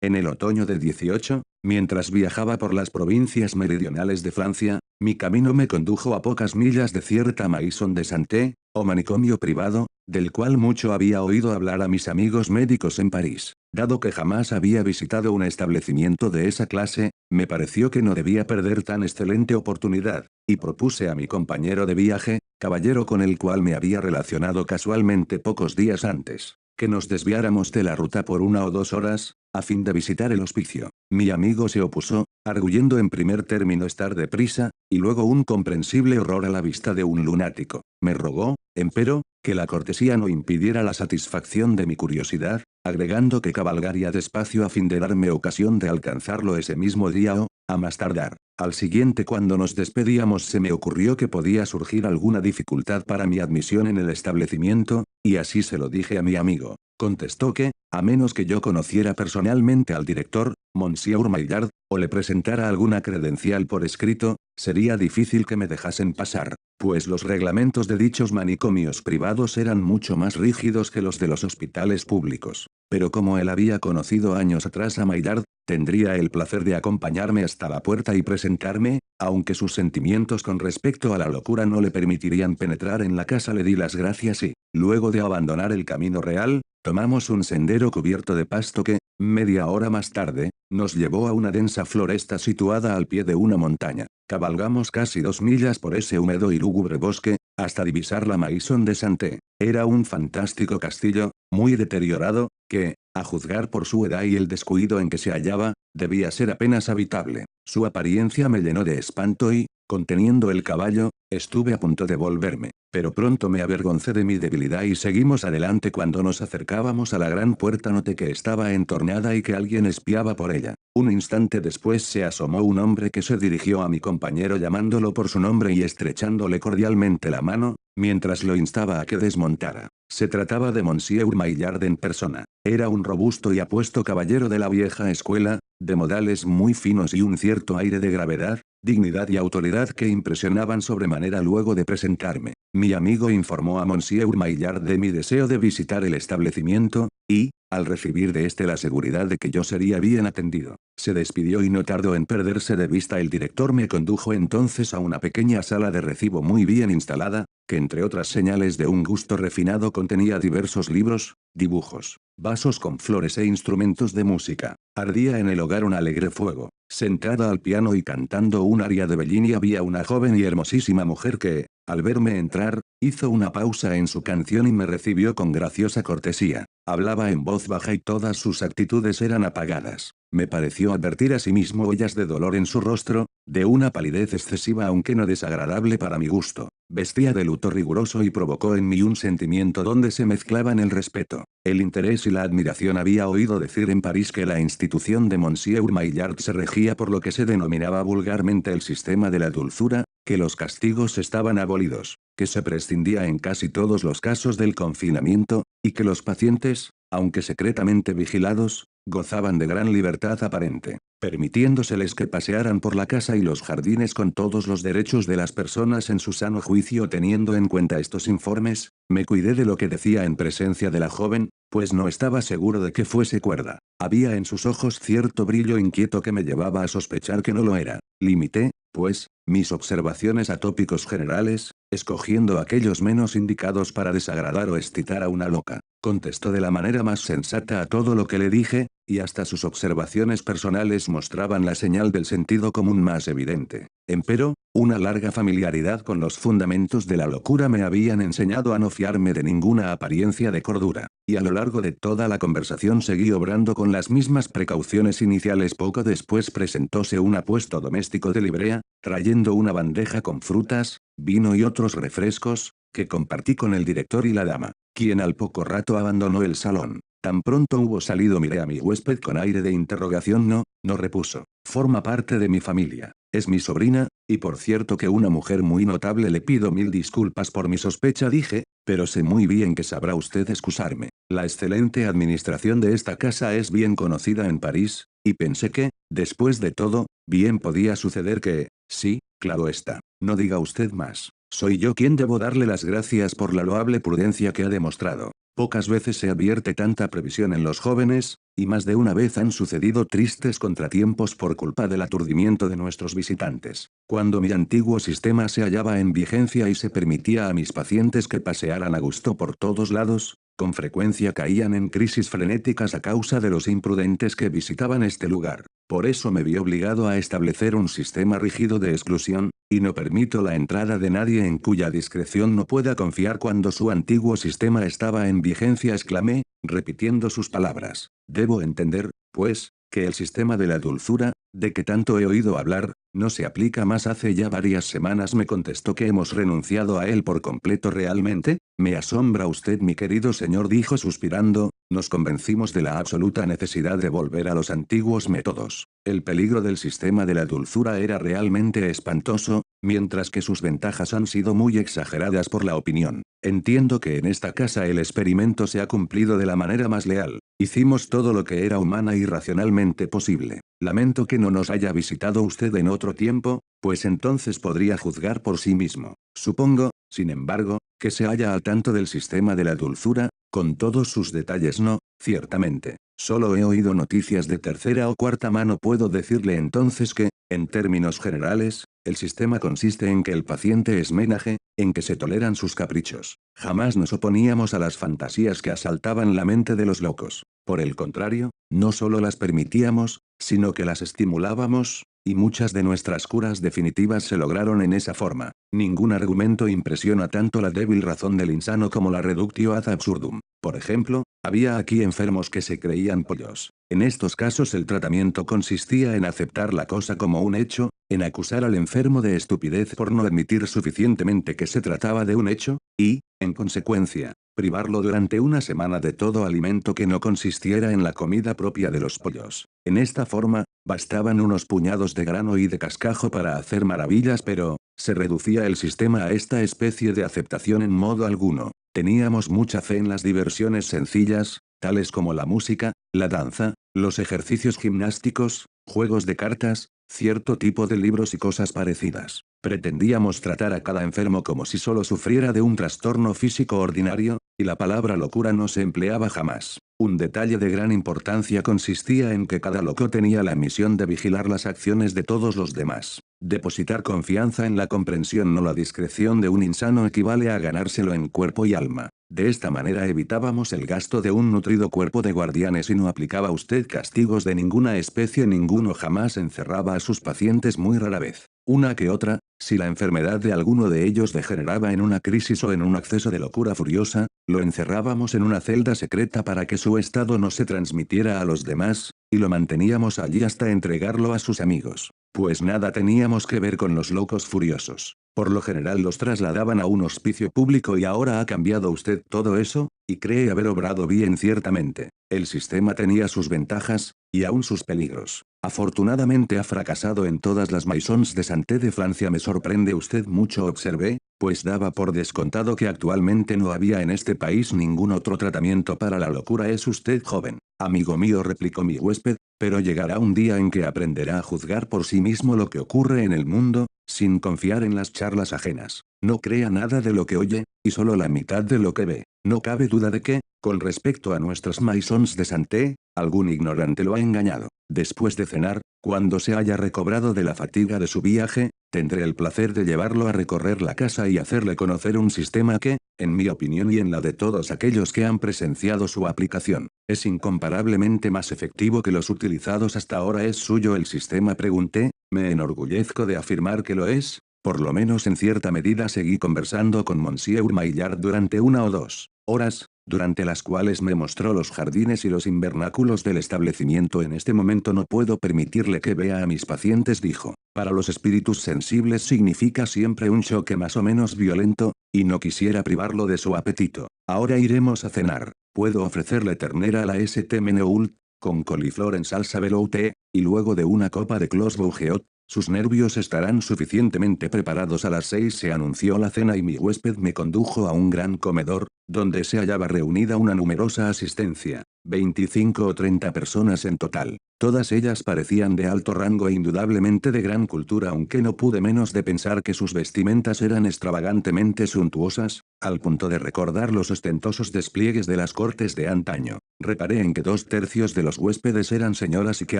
En el otoño de 18, mientras viajaba por las provincias meridionales de Francia, mi camino me condujo a pocas millas de cierta Maison de Santé, o manicomio privado, del cual mucho había oído hablar a mis amigos médicos en París. Dado que jamás había visitado un establecimiento de esa clase, me pareció que no debía perder tan excelente oportunidad, y propuse a mi compañero de viaje, caballero con el cual me había relacionado casualmente pocos días antes, que nos desviáramos de la ruta por 1 o 2 horas, a fin de visitar el hospicio. Mi amigo se opuso, arguyendo en primer término estar deprisa, y luego un comprensible horror a la vista de un lunático. Me rogó, empero, que la cortesía no impidiera la satisfacción de mi curiosidad, agregando que cabalgaría despacio a fin de darme ocasión de alcanzarlo ese mismo día o, a más tardar, al siguiente. Cuando nos despedíamos se me ocurrió que podía surgir alguna dificultad para mi admisión en el establecimiento, y así se lo dije a mi amigo. Contestó que, a menos que yo conociera personalmente al director, Monsieur Maillard, o le presentara alguna credencial por escrito, sería difícil que me dejasen pasar, pues los reglamentos de dichos manicomios privados eran mucho más rígidos que los de los hospitales públicos. Pero como él había conocido años atrás a Maillard, tendría el placer de acompañarme hasta la puerta y presentarme, aunque sus sentimientos con respecto a la locura no le permitirían penetrar en la casa. Le di las gracias y, luego de abandonar el camino real, tomamos un sendero cubierto de pasto que, media hora más tarde, nos llevó a una densa floresta situada al pie de una montaña. Cabalgamos casi 2 millas por ese húmedo y lúgubre bosque, hasta divisar la Maison de Santé. Era un fantástico castillo, muy deteriorado, que, a juzgar por su edad y el descuido en que se hallaba, debía ser apenas habitable. Su apariencia me llenó de espanto y, conteniendo el caballo, estuve a punto de volverme, pero pronto me avergoncé de mi debilidad y seguimos adelante. Cuando nos acercábamos a la gran puerta noté que estaba entornada y que alguien espiaba por ella. Un instante después se asomó un hombre que se dirigió a mi compañero llamándolo por su nombre y estrechándole cordialmente la mano, mientras lo instaba a que desmontara. Se trataba de Monsieur Maillard en persona. Era un robusto y apuesto caballero de la vieja escuela, de modales muy finos y un cierto aire de gravedad, dignidad y autoridad que impresionaban sobremanera. Luego de presentarme, mi amigo informó a Monsieur Maillard de mi deseo de visitar el establecimiento, y, al recibir de éste la seguridad de que yo sería bien atendido, se despidió y no tardó en perderse de vista. El director me condujo entonces a una pequeña sala de recibo muy bien instalada, que entre otras señales de un gusto refinado contenía diversos libros, dibujos, vasos con flores e instrumentos de música. Ardía en el hogar un alegre fuego. Sentada al piano y cantando un aria de Bellini había una joven y hermosísima mujer que, al verme entrar, hizo una pausa en su canción y me recibió con graciosa cortesía. Hablaba en voz baja y todas sus actitudes eran apagadas. Me pareció advertir asimismo huellas de dolor en su rostro, de una palidez excesiva aunque no desagradable para mi gusto. Vestía de luto riguroso y provocó en mí un sentimiento donde se mezclaban el respeto, el interés y la admiración. Había oído decir en París que la institución de Monsieur Maillard se regía por lo que se denominaba vulgarmente el sistema de la dulzura, que los castigos estaban abolidos, que se prescindía en casi todos los casos del confinamiento, y que los pacientes, aunque secretamente vigilados, gozaban de gran libertad aparente, permitiéndoseles que pasearan por la casa y los jardines con todos los derechos de las personas en su sano juicio. Teniendo en cuenta estos informes, me cuidé de lo que decía en presencia de la joven, pues no estaba seguro de que fuese cuerda. Había en sus ojos cierto brillo inquieto que me llevaba a sospechar que no lo era. Limité, pues, mis observaciones a tópicos generales, escogiendo aquellos menos indicados para desagradar o excitar a una loca. Contestó de la manera más sensata a todo lo que le dije, y hasta sus observaciones personales mostraban la señal del sentido común más evidente. Empero, una larga familiaridad con los fundamentos de la locura me habían enseñado a no fiarme de ninguna apariencia de cordura, y a lo largo de toda la conversación seguí obrando con las mismas precauciones iniciales. Poco después presentóse un apuesto doméstico de Librea, trayendo una bandeja con frutas, vino y otros refrescos, que compartí con el director y la dama, quien al poco rato abandonó el salón. Tan pronto hubo salido miré a mi huésped con aire de interrogación. No repuso. Forma parte de mi familia. Es mi sobrina, y por cierto que una mujer muy notable. Le pido 1000 disculpas por mi sospecha, dije, pero sé muy bien que sabrá usted excusarme. La excelente administración de esta casa es bien conocida en París, y pensé que, después de todo, bien podía suceder que, sí, claro está. No diga usted más. Soy yo quien debo darle las gracias por la loable prudencia que ha demostrado. Pocas veces se advierte tanta previsión en los jóvenes, y más de una vez han sucedido tristes contratiempos por culpa del aturdimiento de nuestros visitantes. Cuando mi antiguo sistema se hallaba en vigencia y se permitía a mis pacientes que pasearan a gusto por todos lados, con frecuencia caían en crisis frenéticas a causa de los imprudentes que visitaban este lugar. Por eso me vi obligado a establecer un sistema rígido de exclusión, y no permito la entrada de nadie en cuya discreción no pueda confiar. Cuando su antiguo sistema estaba en vigencia, exclamé, repitiendo sus palabras. Debo entender, pues, que el sistema de la dulzura, de que tanto he oído hablar, no se aplica más. Hace ya varias semanas me contestó que hemos renunciado a él por completo. ¿Realmente? Me asombra usted, mi querido señor, dijo suspirando. Nos convencimos de la absoluta necesidad de volver a los antiguos métodos. El peligro del sistema de la dulzura era realmente espantoso, mientras que sus ventajas han sido muy exageradas por la opinión. Entiendo que en esta casa el experimento se ha cumplido de la manera más leal. Hicimos todo lo que era humana y racionalmente posible. Lamento que no nos haya visitado usted en otro tiempo, pues entonces podría juzgar por sí mismo. Supongo, sin embargo, que se halla al tanto del sistema de la dulzura, con todos sus detalles. No, ciertamente. Solo he oído noticias de tercera o cuarta mano. Puedo decirle entonces que, en términos generales, el sistema consiste en que el paciente es menaje, en que se toleran sus caprichos. Jamás nos oponíamos a las fantasías que asaltaban la mente de los locos. Por el contrario, no solo las permitíamos, sino que las estimulábamos, y muchas de nuestras curas definitivas se lograron en esa forma. Ningún argumento impresiona tanto la débil razón del insano como la reductio ad absurdum. Por ejemplo, había aquí enfermos que se creían pollos. En estos casos el tratamiento consistía en aceptar la cosa como un hecho, en acusar al enfermo de estupidez por no admitir suficientemente que se trataba de un hecho, y, en consecuencia, privarlo durante una semana de todo alimento que no consistiera en la comida propia de los pollos. En esta forma, bastaban unos puñados de grano y de cascajo para hacer maravillas, pero, se reducía el sistema a esta especie de aceptación en modo alguno. Teníamos mucha fe en las diversiones sencillas, tales como la música, la danza, los ejercicios gimnásticos, juegos de cartas, cierto tipo de libros y cosas parecidas. Pretendíamos tratar a cada enfermo como si solo sufriera de un trastorno físico ordinario, y la palabra locura no se empleaba jamás. Un detalle de gran importancia consistía en que cada loco tenía la misión de vigilar las acciones de todos los demás. Depositar confianza en la comprensión, no la discreción de un insano, equivale a ganárselo en cuerpo y alma. De esta manera evitábamos el gasto de un nutrido cuerpo de guardianes y no aplicaba usted castigos de ninguna especie. Ninguno jamás encerraba a sus pacientes, muy rara vez. Una que otra, si la enfermedad de alguno de ellos degeneraba en una crisis o en un acceso de locura furiosa, lo encerrábamos en una celda secreta para que su estado no se transmitiera a los demás, y lo manteníamos allí hasta entregarlo a sus amigos. Pues nada teníamos que ver con los locos furiosos. Por lo general los trasladaban a un hospicio público, y ahora ha cambiado usted todo eso, y cree haber obrado bien. Ciertamente, el sistema tenía sus ventajas, y aún sus peligros. Afortunadamente ha fracasado en todas las maisons de santé de Francia. Me sorprende usted mucho, observé, pues daba por descontado que actualmente no había en este país ningún otro tratamiento para la locura. Es usted joven, amigo mío, replicó mi huésped, pero llegará un día en que aprenderá a juzgar por sí mismo lo que ocurre en el mundo, sin confiar en las charlas ajenas. No crea nada de lo que oye, y solo la mitad de lo que ve. No cabe duda de que, con respecto a nuestras maisons de santé, algún ignorante lo ha engañado. Después de cenar, cuando se haya recobrado de la fatiga de su viaje, tendré el placer de llevarlo a recorrer la casa y hacerle conocer un sistema que, en mi opinión y en la de todos aquellos que han presenciado su aplicación, es incomparablemente más efectivo que los utilizados hasta ahora. ¿Es suyo el sistema?, pregunté. Me enorgullezco de afirmar que lo es. Por lo menos en cierta medida. Seguí conversando con Monsieur Maillard durante 1 o 2 horas, durante las cuales me mostró los jardines y los invernáculos del establecimiento. En este momento no puedo permitirle que vea a mis pacientes, dijo. Para los espíritus sensibles significa siempre un choque más o menos violento, y no quisiera privarlo de su apetito. Ahora iremos a cenar. Puedo ofrecerle ternera a la St. Menehould, con coliflor en salsa velouté, y luego de una copa de Clos Vougeot. Sus nervios estarán suficientemente preparados. A las 6 se anunció la cena y mi huésped me condujo a un gran comedor, donde se hallaba reunida una numerosa asistencia. 25 o 30 personas en total. Todas ellas parecían de alto rango e indudablemente de gran cultura, aunque no pude menos de pensar que sus vestimentas eran extravagantemente suntuosas, al punto de recordar los ostentosos despliegues de las cortes de antaño. Reparé en que 2/3 de los huéspedes eran señoras y que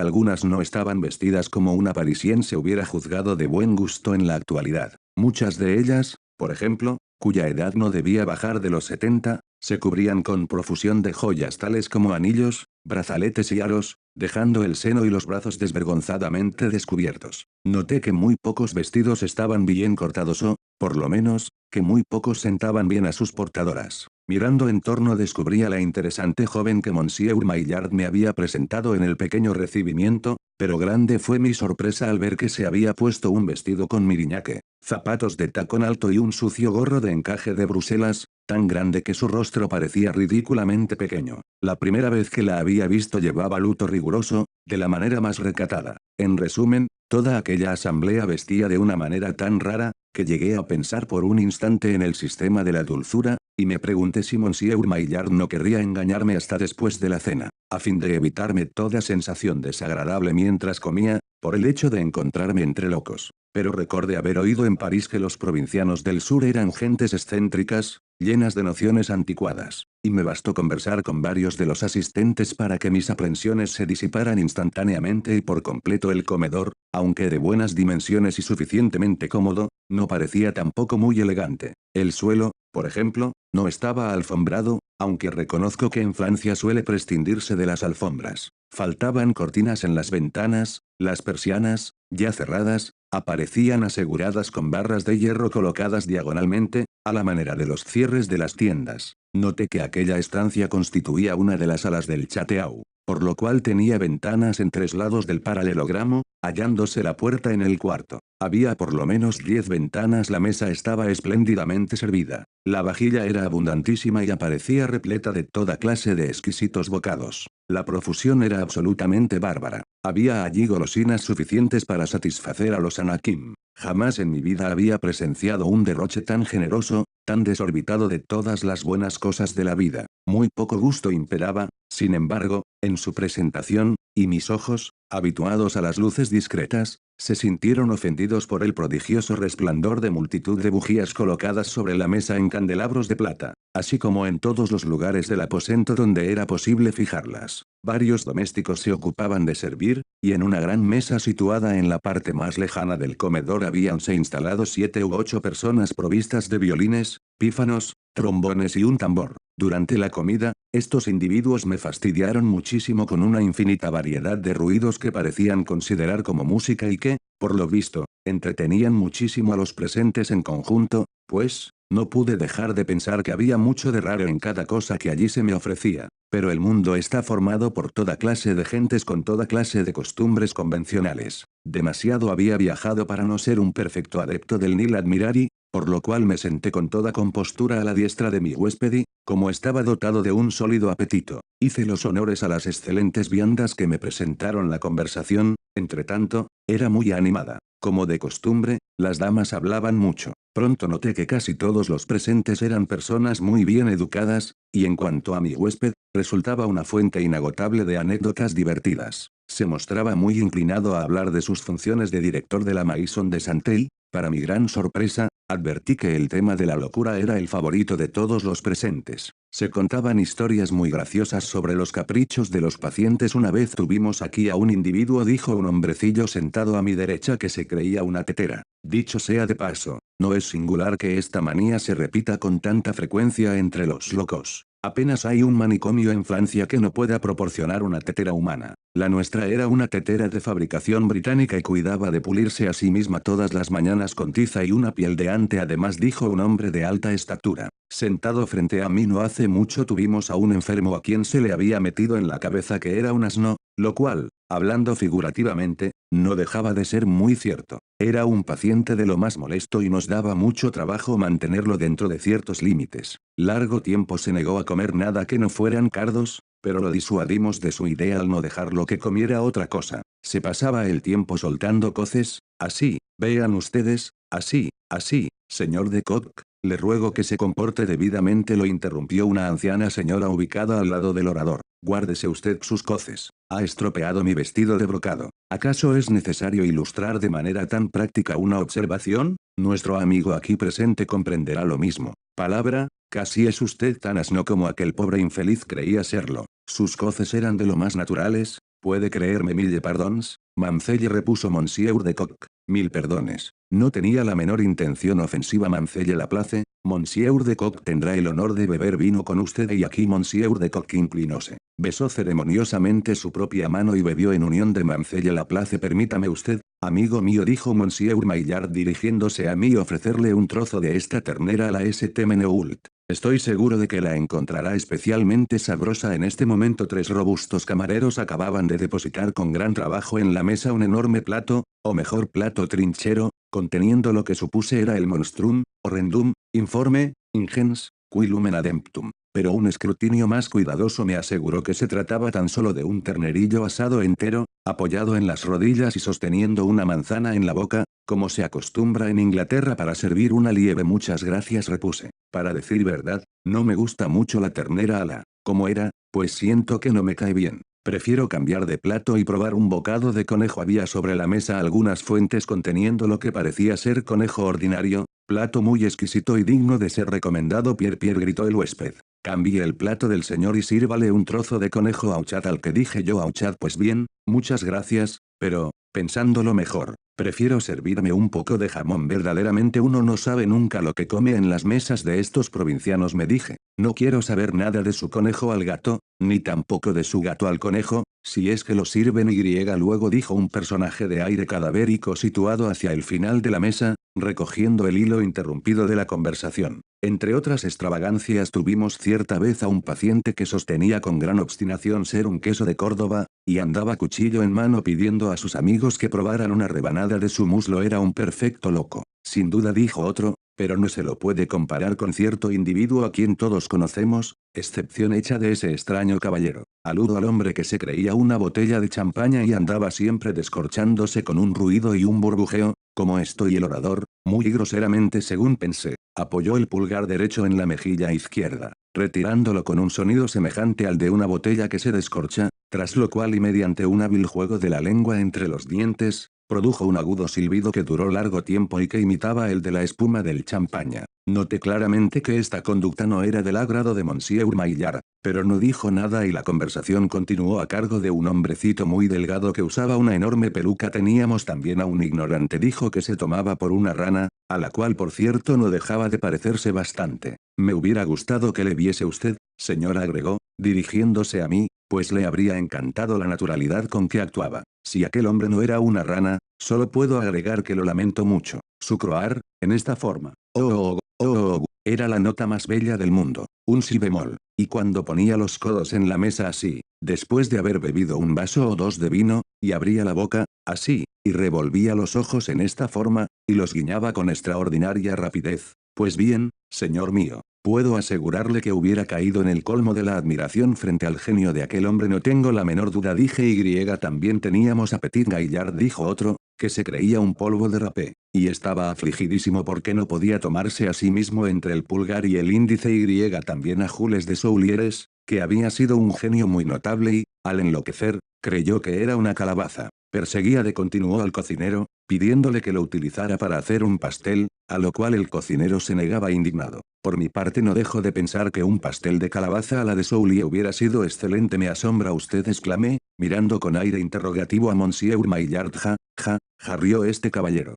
algunas no estaban vestidas como una parisiense hubiera juzgado de buen gusto en la actualidad. Muchas de ellas, por ejemplo, cuya edad no debía bajar de los 70, se cubrían con profusión de joyas tales como anillos, brazaletes y aros, dejando el seno y los brazos desvergonzadamente descubiertos. Noté que muy pocos vestidos estaban bien cortados o, por lo menos, que muy pocos sentaban bien a sus portadoras. Mirando en torno descubrí a la interesante joven que Monsieur Maillard me había presentado en el pequeño recibimiento, pero grande fue mi sorpresa al ver que se había puesto un vestido con miriñaque, zapatos de tacón alto y un sucio gorro de encaje de Bruselas, tan grande que su rostro parecía ridículamente pequeño. La primera vez que la había visto llevaba luto riguroso, de la manera más recatada. En resumen, toda aquella asamblea vestía de una manera tan rara, que llegué a pensar por un instante en el sistema de la dulzura, y me pregunté si Monsieur Maillard no querría engañarme hasta después de la cena, a fin de evitarme toda sensación desagradable mientras comía, por el hecho de encontrarme entre locos. Pero recordé haber oído en París que los provincianos del sur eran gentes excéntricas, llenas de nociones anticuadas, y me bastó conversar con varios de los asistentes para que mis aprensiones se disiparan instantáneamente y por completo. El comedor, aunque de buenas dimensiones y suficientemente cómodo, no parecía tampoco muy elegante. El suelo, por ejemplo, no estaba alfombrado, aunque reconozco que en Francia suele prescindirse de las alfombras. Faltaban cortinas en las ventanas, las persianas, ya cerradas, aparecían aseguradas con barras de hierro colocadas diagonalmente, a la manera de los cierres de las tiendas. Noté que aquella estancia constituía una de las salas del Château, por lo cual tenía ventanas en 3 lados del paralelogramo, hallándose la puerta en el cuarto. Había por lo menos 10 ventanas, la mesa estaba espléndidamente servida. La vajilla era abundantísima y aparecía repleta de toda clase de exquisitos bocados. La profusión era absolutamente bárbara. Había allí golosinas suficientes para satisfacer a los anakim. Jamás en mi vida había presenciado un derroche tan generoso, tan desorbitado de todas las buenas cosas de la vida. Muy poco gusto imperaba, sin embargo, en su presentación, y mis ojos, habituados a las luces discretas, se sintieron ofendidos por el prodigioso resplandor de multitud de bujías colocadas sobre la mesa en candelabros de plata, así como en todos los lugares del aposento donde era posible fijarlas. Varios domésticos se ocupaban de servir, y en una gran mesa situada en la parte más lejana del comedor habíanse instalado 7 u 8 personas provistas de violines, pífanos, trombones y un tambor. Durante la comida, estos individuos me fastidiaron muchísimo con una infinita variedad de ruidos que parecían considerar como música y que, por lo visto, entretenían muchísimo a los presentes en conjunto, pues, no pude dejar de pensar que había mucho de raro en cada cosa que allí se me ofrecía. Pero el mundo está formado por toda clase de gentes con toda clase de costumbres convencionales. Demasiado había viajado para no ser un perfecto adepto del nil admirari, por lo cual me senté con toda compostura a la diestra de mi huésped y, como estaba dotado de un sólido apetito, hice los honores a las excelentes viandas que me presentaron. La conversación, entretanto, era muy animada. Como de costumbre, las damas hablaban mucho. Pronto noté que casi todos los presentes eran personas muy bien educadas, y en cuanto a mi huésped, resultaba una fuente inagotable de anécdotas divertidas. Se mostraba muy inclinado a hablar de sus funciones de director de la Maison de Santé. Para mi gran sorpresa, advertí que el tema de la locura era el favorito de todos los presentes. Se contaban historias muy graciosas sobre los caprichos de los pacientes. Una vez tuvimos aquí a un individuo, dijo un hombrecillo sentado a mi derecha, que se creía una tetera. Dicho sea de paso, no es singular que esta manía se repita con tanta frecuencia entre los locos. Apenas hay un manicomio en Francia que no pueda proporcionar una tetera humana. La nuestra era una tetera de fabricación británica y cuidaba de pulirse a sí misma todas las mañanas con tiza y una piel de ante. Además, dijo un hombre de alta estatura. Sentado frente a mí no hace mucho tuvimos a un enfermo a quien se le había metido en la cabeza que era un asno, lo cual, hablando figurativamente, no dejaba de ser muy cierto. Era un paciente de lo más molesto y nos daba mucho trabajo mantenerlo dentro de ciertos límites. Largo tiempo se negó a comer nada que no fueran cardos, pero lo disuadimos de su idea al no dejarlo que comiera otra cosa. Se pasaba el tiempo soltando coces, así, vean ustedes, así, así, Señor de Kock, le ruego que se comporte debidamente, lo interrumpió una anciana señora ubicada al lado del orador. Guárdese usted sus coces. Ha estropeado mi vestido de brocado. ¿Acaso es necesario ilustrar de manera tan práctica una observación? Nuestro amigo aquí presente comprenderá lo mismo. Palabra, casi es usted tan asno como aquel pobre infeliz creía serlo. Sus coces eran de lo más naturales. ¿Puede creerme mille pardons? Mancelle, repuso Monsieur de Kock. Mil perdones. No tenía la menor intención ofensiva. Mancelle Laplace. Monsieur de Kock tendrá el honor de beber vino con usted, y aquí Monsieur de Kock inclinóse. Besó ceremoniosamente su propia mano y bebió en unión de Mancelle Laplace. Permítame usted, amigo mío, dijo Monsieur Maillard dirigiéndose a mí, ofrecerle un trozo de esta ternera a la St. Menehoult. Estoy seguro de que la encontrará especialmente sabrosa. En este momento 3 robustos camareros acababan de depositar con gran trabajo en la mesa un enorme plato, o mejor plato trinchero, conteniendo lo que supuse era el monstrum, horrendum, informe, ingens, qui lumen ademptum. Pero un escrutinio más cuidadoso me aseguró que se trataba tan solo de un ternerillo asado entero, apoyado en las rodillas y sosteniendo una manzana en la boca, como se acostumbra en Inglaterra para servir una lieve. Muchas gracias, repuse. Para decir verdad, no me gusta mucho la ternera a la, como era, pues siento que no me cae bien. Prefiero cambiar de plato y probar un bocado de conejo. Había sobre la mesa algunas fuentes conteniendo lo que parecía ser conejo ordinario, plato muy exquisito y digno de ser recomendado. Pierre, gritó el huésped. Cambie el plato del señor y sírvale un trozo de conejo a Auchat. Al que dije yo: Auchat, pues bien, muchas gracias, pero, pensándolo mejor, prefiero servirme un poco de jamón. Verdaderamente uno no sabe nunca lo que come en las mesas de estos provincianos, me dije. No quiero saber nada de su conejo al gato, ni tampoco de su gato al conejo, si es que lo sirven. Luego dijo un personaje de aire cadavérico situado hacia el final de la mesa, recogiendo el hilo interrumpido de la conversación. Entre otras extravagancias, tuvimos cierta vez a un paciente que sostenía con gran obstinación ser un queso de Córdoba, y andaba cuchillo en mano pidiendo a sus amigos que probaran una rebanada de su muslo. Era un perfecto loco. Sin duda, dijo otro, pero no se lo puede comparar con cierto individuo a quien todos conocemos, excepción hecha de ese extraño caballero. Aludo al hombre que se creía una botella de champaña y andaba siempre descorchándose con un ruido y un burbujeo, como esto. Y el orador, muy groseramente según pensé, apoyó el pulgar derecho en la mejilla izquierda, retirándolo con un sonido semejante al de una botella que se descorcha, tras lo cual y mediante un hábil juego de la lengua entre los dientes, produjo un agudo silbido que duró largo tiempo y que imitaba el de la espuma del champaña. Noté claramente que esta conducta no era del agrado de Monsieur Maillard, pero no dijo nada y la conversación continuó a cargo de un hombrecito muy delgado que usaba una enorme peluca. Teníamos también a un ignorante, dijo, que se tomaba por una rana, a la cual por cierto no dejaba de parecerse bastante. Me hubiera gustado que le viese usted, señor, agregó, dirigiéndose a mí, pues le habría encantado la naturalidad con que actuaba. Si aquel hombre no era una rana, solo puedo agregar que lo lamento mucho. Su croar, en esta forma, era la nota más bella del mundo, un si bemol, y cuando ponía los codos en la mesa así, después de haber bebido un vaso o dos de vino, y abría la boca, así, y revolvía los ojos en esta forma, y los guiñaba con extraordinaria rapidez, pues bien, señor mío, puedo asegurarle que hubiera caído en el colmo de la admiración frente al genio de aquel hombre. No tengo la menor duda, dije. También teníamos a Petit Gaillard, dijo otro, que se creía un polvo de rapé, y estaba afligidísimo porque no podía tomarse a sí mismo entre el pulgar y el índice. También a Jules de Soulieres, que había sido un genio muy notable y, al enloquecer, creyó que era una calabaza. Perseguía de continuo al cocinero, pidiéndole que lo utilizara para hacer un pastel, a lo cual el cocinero se negaba indignado. Por mi parte no dejo de pensar que un pastel de calabaza a la de Soulier hubiera sido excelente. Me asombra usted, exclamé, mirando con aire interrogativo a Monsieur Maillard. Rió este caballero.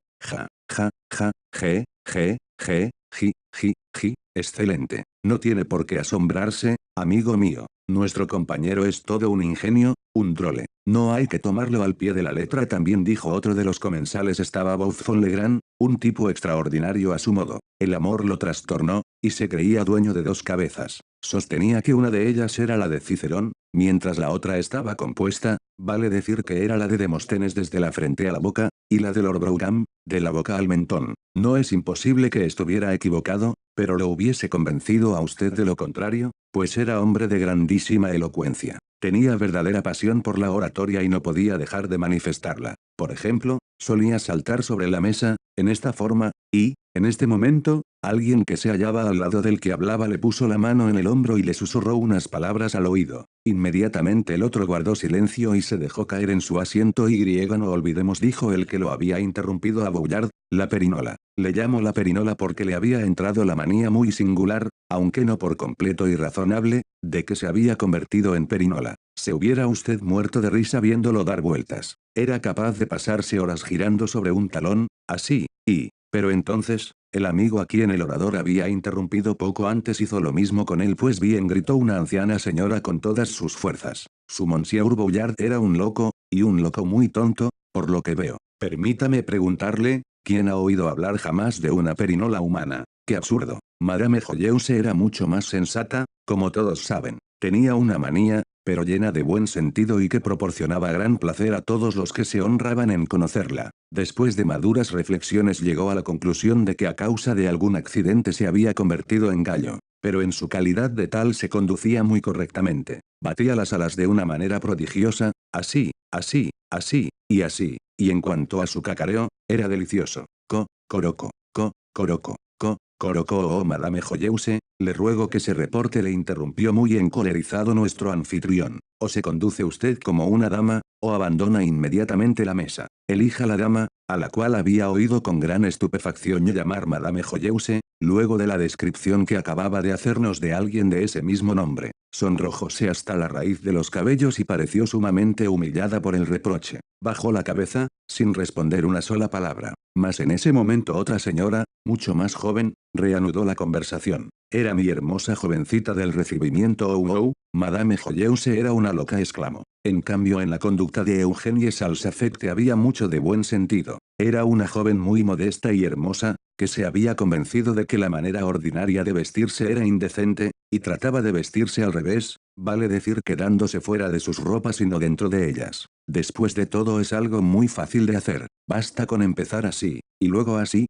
Excelente. No tiene por qué asombrarse, amigo mío. Nuestro compañero es todo un ingenio, un drole. No hay que tomarlo al pie de la letra. También dijo otro de los comensales. Estaba Bouffon Legrand, un tipo extraordinario a su modo. El amor lo trastornó, y se creía dueño de dos cabezas. Sostenía que una de ellas era la de Cicerón, mientras la otra estaba compuesta, vale decir que era la de Demóstenes desde la frente a la boca, y la de Lord Brougham, de la boca al mentón. No es imposible que estuviera equivocado, pero lo hubiese convencido a usted de lo contrario, pues era hombre de grandísima elocuencia. Tenía verdadera pasión por la oratoria y no podía dejar de manifestarla. Por ejemplo, solía saltar sobre la mesa, en esta forma, y, en este momento, alguien que se hallaba al lado del que hablaba le puso la mano en el hombro y le susurró unas palabras al oído. Inmediatamente el otro guardó silencio y se dejó caer en su asiento y no olvidemos dijo el que lo había interrumpido a Boullard, la perinola. Le llamo la perinola porque le había entrado la manía muy singular, aunque no por completo irrazonable, de que se había convertido en perinola. Se hubiera usted muerto de risa viéndolo dar vueltas. Era capaz de pasarse horas girando sobre un talón, así, pero entonces, el amigo a quien el orador había interrumpido poco antes hizo lo mismo con él pues bien gritó una anciana señora con todas sus fuerzas. Su Monsieur Boullard era un loco, y un loco muy tonto, por lo que veo. Permítame preguntarle, ¿quién ha oído hablar jamás de una perinola humana? ¡Qué absurdo! Madame Joyeuse era mucho más sensata, como todos saben. Tenía una manía, pero llena de buen sentido y que proporcionaba gran placer a todos los que se honraban en conocerla. Después de maduras reflexiones llegó a la conclusión de que a causa de algún accidente se había convertido en gallo, pero en su calidad de tal se conducía muy correctamente. Batía las alas de una manera prodigiosa, así, y así, y en cuanto a su cacareo, era delicioso. Coroco, coroco, coroco oh Madame Joyeuse, le ruego que se reporte le interrumpió muy encolerizado nuestro anfitrión. O se conduce usted como una dama, o abandona inmediatamente la mesa. Elija la dama, a la cual había oído con gran estupefacción llamar Madame Joyeuse, luego de la descripción que acababa de hacernos de alguien de ese mismo nombre. Sonrojóse hasta la raíz de los cabellos y pareció sumamente humillada por el reproche. Bajó la cabeza, sin responder una sola palabra. Mas en ese momento otra señora, mucho más joven, reanudó la conversación. Era mi hermosa jovencita del recibimiento Madame Joyeuse era una loca exclamó. En cambio en la conducta de Eugenie Salsafette había mucho de buen sentido. Era una joven muy modesta y hermosa, que se había convencido de que la manera ordinaria de vestirse era indecente, y trataba de vestirse al revés, vale decir quedándose fuera de sus ropas y no dentro de ellas. Después de todo es algo muy fácil de hacer, basta con empezar así, y luego así,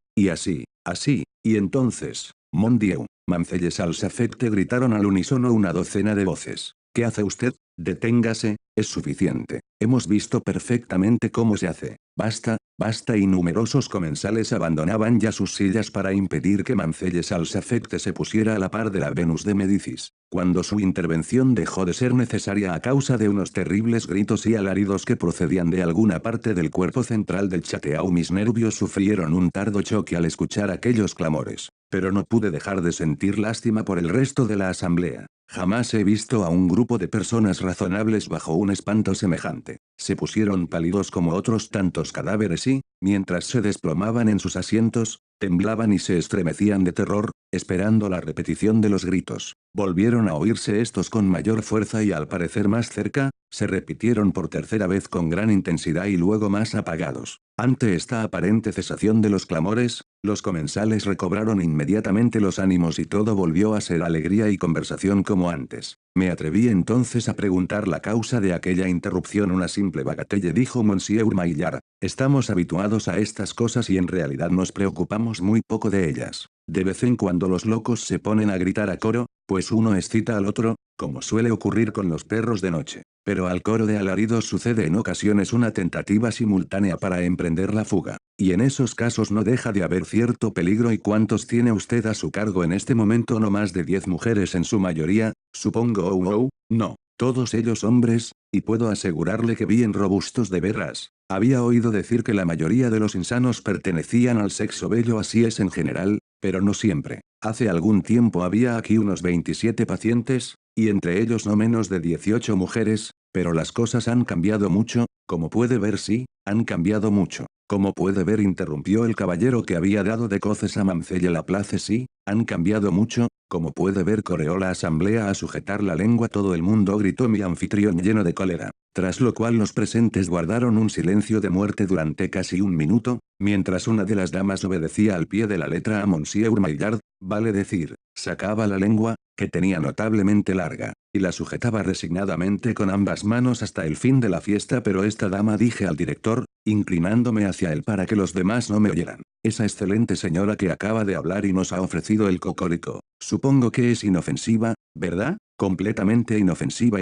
y entonces, mon Dieu, Mancelle y Salsafette gritaron al unísono una docena de voces. ¿Qué hace usted? Deténgase, es suficiente. Hemos visto perfectamente cómo se hace. Basta, basta y numerosos comensales abandonaban ya sus sillas para impedir que Mancelle Salsafette se pusiera a la par de la Venus de Médicis. Cuando su intervención dejó de ser necesaria a causa de unos terribles gritos y alaridos que procedían de alguna parte del cuerpo central del Chateau mis nervios sufrieron un tardo choque al escuchar aquellos clamores. Pero no pude dejar de sentir lástima por el resto de la asamblea. Jamás he visto a un grupo de personas razonables bajo un espanto semejante. Se pusieron pálidos como otros tantos cadáveres y, mientras se desplomaban en sus asientos, temblaban y se estremecían de terror, esperando la repetición de los gritos. Volvieron a oírse estos con mayor fuerza y al parecer más cerca, se repitieron por tercera vez con gran intensidad y luego más apagados. Ante esta aparente cesación de los clamores, los comensales recobraron inmediatamente los ánimos y todo volvió a ser alegría y conversación como antes. Me atreví entonces a preguntar la causa de aquella interrupción. Una simple bagatelle dijo Monsieur Maillard. Estamos habituados a estas cosas y en realidad nos preocupamos muy poco de ellas. De vez en cuando los locos se ponen a gritar a coro, pues uno excita al otro, como suele ocurrir con los perros de noche. Pero al coro de alaridos sucede en ocasiones una tentativa simultánea para emprender la fuga. Y en esos casos no deja de haber cierto peligro. ¿Y cuántos tiene usted a su cargo en este momento? No más de 10 mujeres en su mayoría, supongo. No. Todos ellos hombres, y puedo asegurarle que bien robustos de veras. Había oído decir que la mayoría de los insanos pertenecían al sexo bello, así es en general, pero no siempre. Hace algún tiempo había aquí unos 27 pacientes, y entre ellos no menos de 18 mujeres, pero las cosas han cambiado mucho, como puede ver. Sí, han cambiado mucho. Como puede ver, interrumpió el caballero que había dado de coces a Mancelle Laplace. Sí, han cambiado mucho, como puede ver. Coreó la asamblea a sujetar la lengua. Todo el mundo gritó mi anfitrión lleno de cólera. Tras lo cual los presentes guardaron un silencio de muerte durante casi un minuto, mientras una de las damas obedecía al pie de la letra a Monsieur Maillard, vale decir, sacaba la lengua, que tenía notablemente larga, y la sujetaba resignadamente con ambas manos hasta el fin de la fiesta. Pero esta dama, dije al director, inclinándome hacia él para que los demás no me oyeran, esa excelente señora que acaba de hablar y nos ha ofrecido el cocorico, supongo que es inofensiva, ¿verdad? Completamente inofensiva,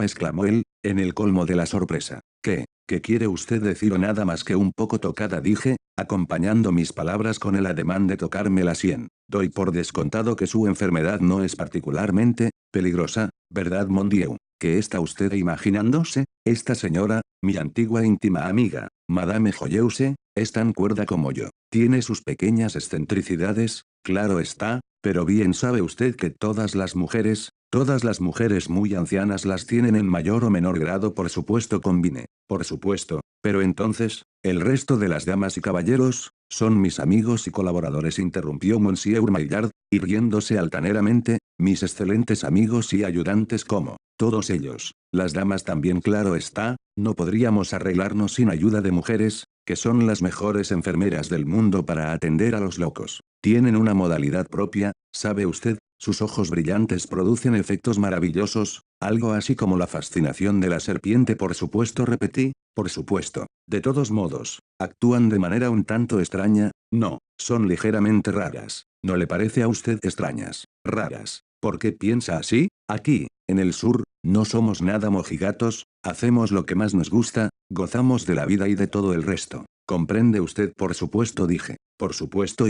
exclamó él, en el colmo de la sorpresa. ¿Qué? ¿Qué quiere usted decir o nada más que un poco tocada?, dije, acompañando mis palabras con el ademán de tocarme la sien. Doy por descontado que su enfermedad no es particularmente peligrosa, ¿verdad, mon Dieu? ¿Qué está usted imaginándose? Esta señora, mi antigua íntima amiga, Madame Joyeuse, es tan cuerda como yo. Tiene sus pequeñas excentricidades, claro está, pero bien sabe usted que todas las mujeres muy ancianas las tienen en mayor o menor grado, por supuesto, combine. Por supuesto, pero entonces, el resto de las damas y caballeros, son mis amigos y colaboradores, interrumpió Monsieur Maillard, y riéndose altaneramente, mis excelentes amigos y ayudantes como, todos ellos, las damas también, claro está, no podríamos arreglarnos sin ayuda de mujeres, que son las mejores enfermeras del mundo para atender a los locos. Tienen una modalidad propia, ¿sabe usted? Sus ojos brillantes producen efectos maravillosos, algo así como la fascinación de la serpiente, por supuesto, repetí, por supuesto. De todos modos, actúan de manera un tanto extraña, no, son ligeramente raras. ¿No le parece a usted extrañas, raras? ¿Por qué piensa así? Aquí, en el sur, no somos nada mojigatos, hacemos lo que más nos gusta, gozamos de la vida y de todo el resto. ¿Comprende usted? Por supuesto, dije. Por supuesto,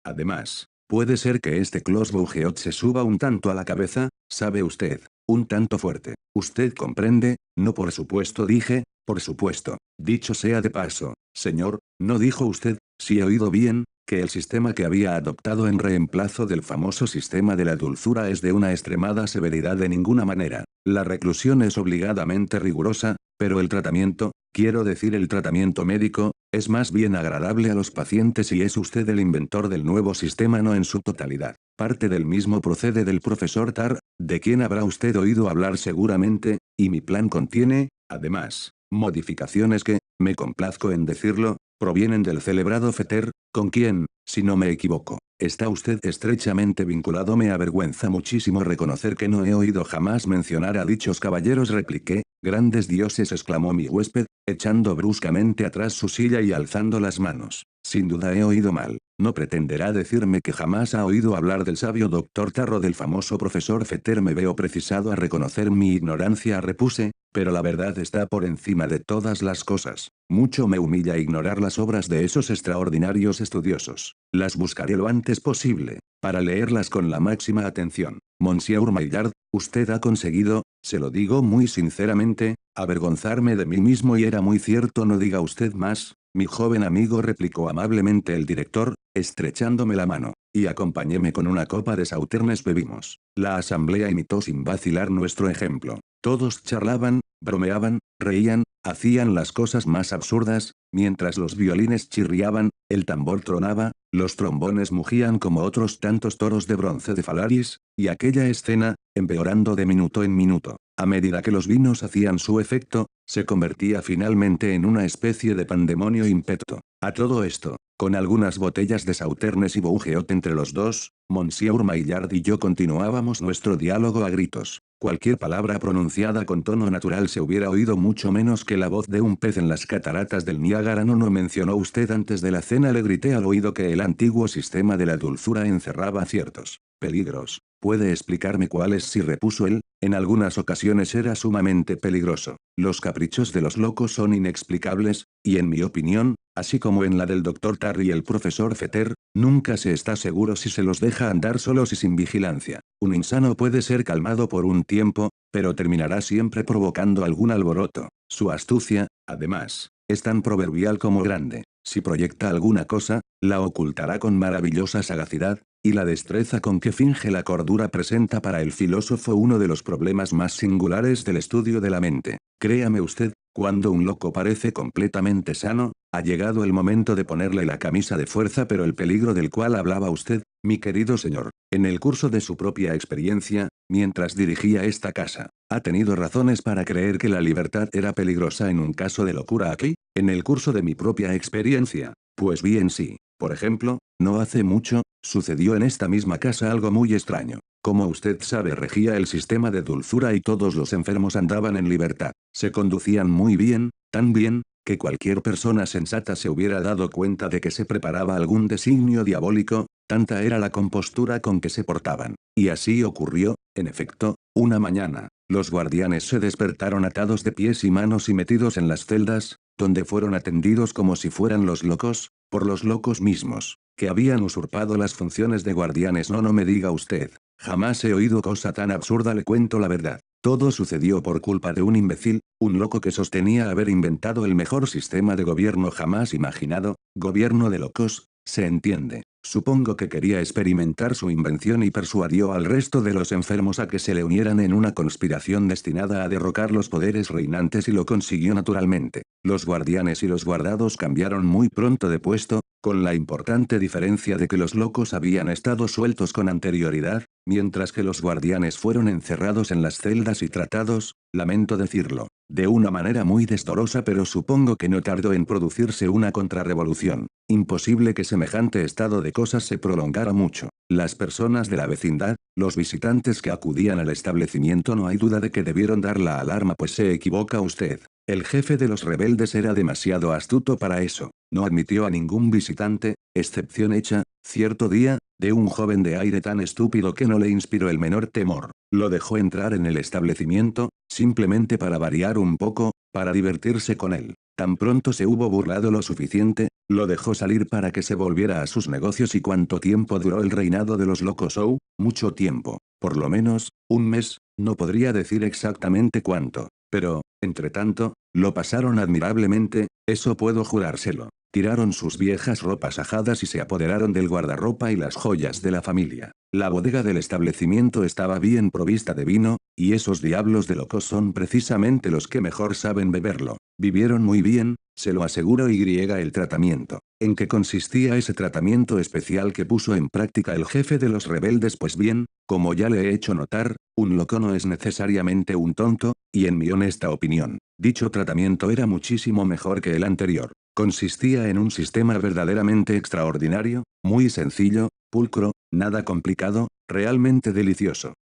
además. Puede ser que este Clos Bougeot se suba un tanto a la cabeza, ¿sabe usted? Un tanto fuerte. ¿Usted comprende? No, por supuesto, dije, por supuesto. Dicho sea de paso, señor, ¿no dijo usted, si he oído bien, que el sistema que había adoptado en reemplazo del famoso sistema de la dulzura es de una extremada severidad? De ninguna manera. La reclusión es obligadamente rigurosa, pero el tratamiento, quiero decir el tratamiento médico, es más bien agradable a los pacientes, y es usted el inventor del nuevo sistema, no en su totalidad. Parte del mismo procede del profesor Tar, de quien habrá usted oído hablar seguramente, y mi plan contiene, además, modificaciones que, me complazco en decirlo, provienen del celebrado Fetter, con quien, si no me equivoco, está usted estrechamente vinculado. Me avergüenza muchísimo reconocer que no he oído jamás mencionar a dichos caballeros, repliqué. Grandes dioses, exclamó mi huésped, echando bruscamente atrás su silla y alzando las manos. Sin duda he oído mal. No pretenderá decirme que jamás ha oído hablar del sabio doctor Tarro, del famoso profesor Fetter. Me veo precisado a reconocer mi ignorancia, repuse, pero la verdad está por encima de todas las cosas. Mucho me humilla ignorar las obras de esos extraordinarios estudiosos. Las buscaré lo antes posible, para leerlas con la máxima atención. Monsieur Maillard, usted ha conseguido, se lo digo muy sinceramente, avergonzarme de mí mismo, y era muy cierto. No diga usted más, mi joven amigo, replicó amablemente el director, estrechándome la mano, y acompáñeme con una copa de Sauternes. Bebimos. La asamblea imitó sin vacilar nuestro ejemplo. Todos charlaban, bromeaban, reían, hacían las cosas más absurdas, mientras los violines chirriaban, el tambor tronaba, los trombones mugían como otros tantos toros de bronce de Falaris, y aquella escena, empeorando de minuto en minuto, a medida que los vinos hacían su efecto, se convertía finalmente en una especie de pandemonio impetuoso. A todo esto, con algunas botellas de Sauternes y Bougeot entre los dos, Monsieur Maillard y yo continuábamos nuestro diálogo a gritos. Cualquier palabra pronunciada con tono natural se hubiera oído mucho menos que la voz de un pez en las cataratas del Niágara. ¿No mencionó usted antes de la cena?, le grité al oído, que el antiguo sistema de la dulzura encerraba ciertos peligros? ¿Puede explicarme cuáles? Sí, repuso él. En algunas ocasiones era sumamente peligroso. Los caprichos de los locos son inexplicables, y en mi opinión, así como en la del doctor Tarry y el profesor Fetter, nunca se está seguro si se los deja andar solos y sin vigilancia. Un insano puede ser calmado por un tiempo, pero terminará siempre provocando algún alboroto. Su astucia, además, es tan proverbial como grande. Si proyecta alguna cosa, la ocultará con maravillosa sagacidad, y la destreza con que finge la cordura presenta para el filósofo uno de los problemas más singulares del estudio de la mente. Créame usted, cuando un loco parece completamente sano, ha llegado el momento de ponerle la camisa de fuerza. Pero el peligro del cual hablaba usted, mi querido señor, en el curso de su propia experiencia, mientras dirigía esta casa, ¿ha tenido razones para creer que la libertad era peligrosa en un caso de locura aquí? En el curso de mi propia experiencia, pues bien, sí. Por ejemplo, no hace mucho, sucedió en esta misma casa algo muy extraño. Como usted sabe, regía el sistema de dulzura y todos los enfermos andaban en libertad. Se conducían muy bien, tan bien, que cualquier persona sensata se hubiera dado cuenta de que se preparaba algún designio diabólico, tanta era la compostura con que se portaban. Y así ocurrió, en efecto, una mañana. Los guardianes se despertaron atados de pies y manos y metidos en las celdas, donde fueron atendidos como si fueran los locos, por los locos mismos, que habían usurpado las funciones de guardianes. No me diga usted. Jamás he oído cosa tan absurda, le cuento la verdad. Todo sucedió por culpa de un imbécil, un loco que sostenía haber inventado el mejor sistema de gobierno jamás imaginado, gobierno de locos, se entiende. Supongo que quería experimentar su invención y persuadió al resto de los enfermos a que se le unieran en una conspiración destinada a derrocar los poderes reinantes y lo consiguió naturalmente. Los guardianes y los guardados cambiaron muy pronto de puesto, con la importante diferencia de que los locos habían estado sueltos con anterioridad, mientras que los guardianes fueron encerrados en las celdas y tratados, lamento decirlo, de una manera muy desdorosa, pero supongo que no tardó en producirse una contrarrevolución. Imposible que semejante estado de cosas se prolongara mucho. Las personas de la vecindad, los visitantes que acudían al establecimiento, no hay duda de que debieron dar la alarma, pues se equivoca usted. El jefe de los rebeldes era demasiado astuto para eso. No admitió a ningún visitante, excepción hecha, cierto día, de un joven de aire tan estúpido que no le inspiró el menor temor. Lo dejó entrar en el establecimiento, simplemente para variar un poco, para divertirse con él. Tan pronto se hubo burlado lo suficiente, lo dejó salir para que se volviera a sus negocios. ¿Y cuánto tiempo duró el reinado de los locos? Oh, mucho tiempo. Por lo menos, un mes, no podría decir exactamente cuánto. Pero, entre tanto, lo pasaron admirablemente, eso puedo jurárselo. Tiraron sus viejas ropas ajadas y se apoderaron del guardarropa y las joyas de la familia. La bodega del establecimiento estaba bien provista de vino, y esos diablos de locos son precisamente los que mejor saben beberlo. Vivieron muy bien, se lo aseguro. El tratamiento. ¿En qué consistía ese tratamiento especial que puso en práctica el jefe de los rebeldes? Pues bien, como ya le he hecho notar, un loco no es necesariamente un tonto, y en mi honesta opinión, dicho tratamiento era muchísimo mejor que el anterior. Consistía en un sistema verdaderamente extraordinario, muy sencillo, pulcro, nada complicado, realmente delicioso.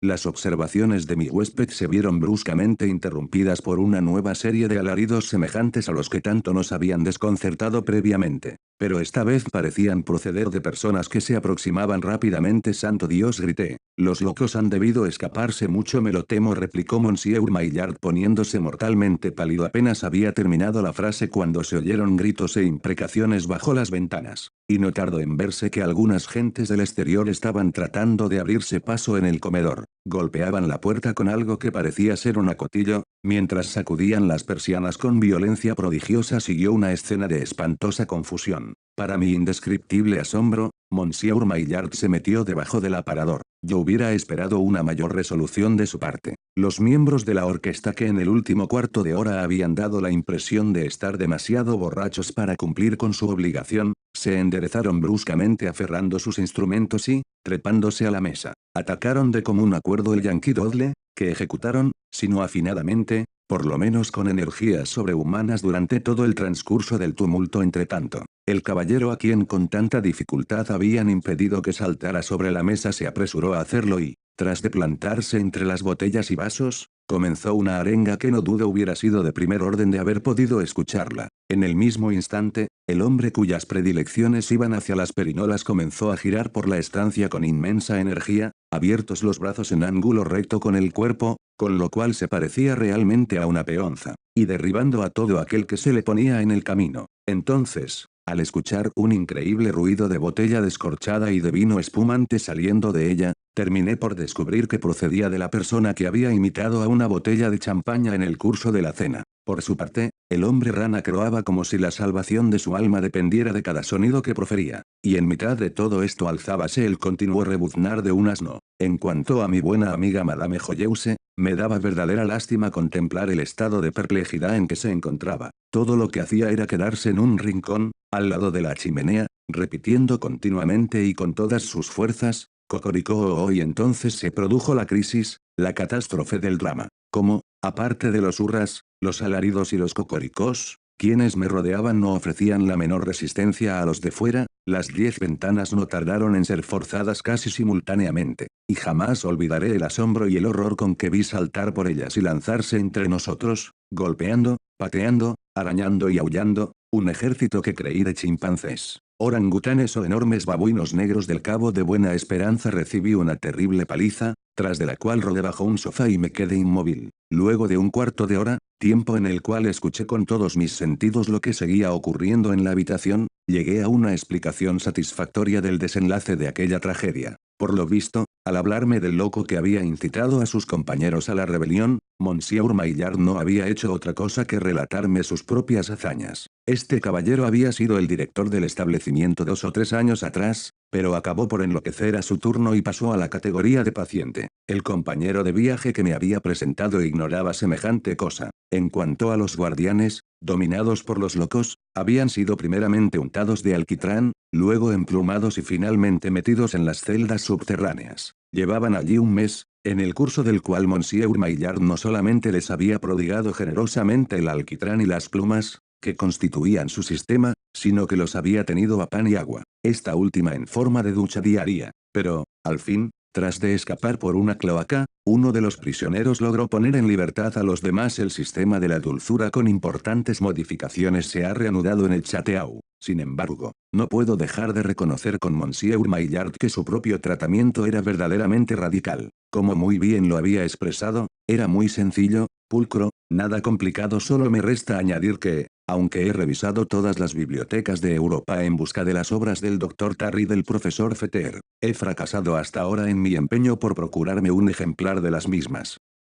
Las observaciones de mi huésped se vieron bruscamente interrumpidas por una nueva serie de alaridos semejantes a los que tanto nos habían desconcertado previamente. Pero esta vez parecían proceder de personas que se aproximaban rápidamente. ¡Santo Dios!, grité. Los locos han debido escaparse mucho, me lo temo, replicó Monsieur Maillard poniéndose mortalmente pálido. Apenas había terminado la frase cuando se oyeron gritos e imprecaciones bajo las ventanas. Y no tardó en verse que algunas gentes del exterior estaban tratando de abrirse paso en el comedor. Golpeaban la puerta con algo que parecía ser un acotillo, mientras sacudían las persianas con violencia prodigiosa. Siguió una escena de espantosa confusión. Para mi indescriptible asombro, Monsieur Maillard se metió debajo del aparador. Yo hubiera esperado una mayor resolución de su parte. Los miembros de la orquesta, que en el último cuarto de hora habían dado la impresión de estar demasiado borrachos para cumplir con su obligación, se enderezaron bruscamente aferrando sus instrumentos y, trepándose a la mesa, atacaron de común acuerdo el Yankee Doodle, que ejecutaron, si no afinadamente, por lo menos con energías sobrehumanas durante todo el transcurso del tumulto. Entretanto, el caballero a quien con tanta dificultad habían impedido que saltara sobre la mesa se apresuró a hacerlo y, tras de plantarse entre las botellas y vasos, comenzó una arenga que no dudo hubiera sido de primer orden de haber podido escucharla. En el mismo instante, el hombre cuyas predilecciones iban hacia las perinolas comenzó a girar por la estancia con inmensa energía, abiertos los brazos en ángulo recto con el cuerpo, con lo cual se parecía realmente a una peonza, y derribando a todo aquel que se le ponía en el camino. Entonces, al escuchar un increíble ruido de botella descorchada y de vino espumante saliendo de ella, terminé por descubrir que procedía de la persona que había imitado a una botella de champaña en el curso de la cena. Por su parte, el hombre rana croaba como si la salvación de su alma dependiera de cada sonido que profería, y en mitad de todo esto alzábase el continuo rebuznar de un asno. En cuanto a mi buena amiga Madame Joyeuse, me daba verdadera lástima contemplar el estado de perplejidad en que se encontraba. Todo lo que hacía era quedarse en un rincón, al lado de la chimenea, repitiendo continuamente y con todas sus fuerzas, cocoricó. Y entonces se produjo la crisis, la catástrofe del drama. Como, aparte de los hurras, los alaridos y los cocoricós, quienes me rodeaban no ofrecían la menor resistencia a los de fuera, las 10 ventanas no tardaron en ser forzadas casi simultáneamente, y jamás olvidaré el asombro y el horror con que vi saltar por ellas y lanzarse entre nosotros, golpeando, pateando, arañando y aullando, un ejército que creí de chimpancés. orangutanes o enormes babuinos negros del Cabo de Buena Esperanza. Recibí una terrible paliza, tras de la cual rodé bajo un sofá y me quedé inmóvil. Luego de un cuarto de hora, tiempo en el cual escuché con todos mis sentidos lo que seguía ocurriendo en la habitación, llegué a una explicación satisfactoria del desenlace de aquella tragedia. Por lo visto, al hablarme del loco que había incitado a sus compañeros a la rebelión, Monsieur Maillard no había hecho otra cosa que relatarme sus propias hazañas. Este caballero había sido el director del establecimiento 2 o 3 años atrás, pero acabó por enloquecer a su turno y pasó a la categoría de paciente. El compañero de viaje que me había presentado ignoraba semejante cosa. En cuanto a los guardianes, dominados por los locos, habían sido primeramente untados de alquitrán, luego emplumados y finalmente metidos en las celdas subterráneas. Llevaban allí un mes, en el curso del cual Monsieur Maillard no solamente les había prodigado generosamente el alquitrán y las plumas, que constituían su sistema, sino que los había tenido a pan y agua, esta última en forma de ducha diaria. Pero, al fin, tras de escapar por una cloaca, uno de los prisioneros logró poner en libertad a los demás. El sistema de la dulzura con importantes modificaciones se ha reanudado en el Chateau. Sin embargo, no puedo dejar de reconocer con Monsieur Maillard que su propio tratamiento era verdaderamente radical. Como muy bien lo había expresado, era muy sencillo, pulcro, nada complicado. Solo me resta añadir que, aunque he revisado todas las bibliotecas de Europa en busca de las obras del Dr. Tarry y del profesor Fetter, he fracasado hasta ahora en mi empeño por procurarme un ejemplar de las mismas.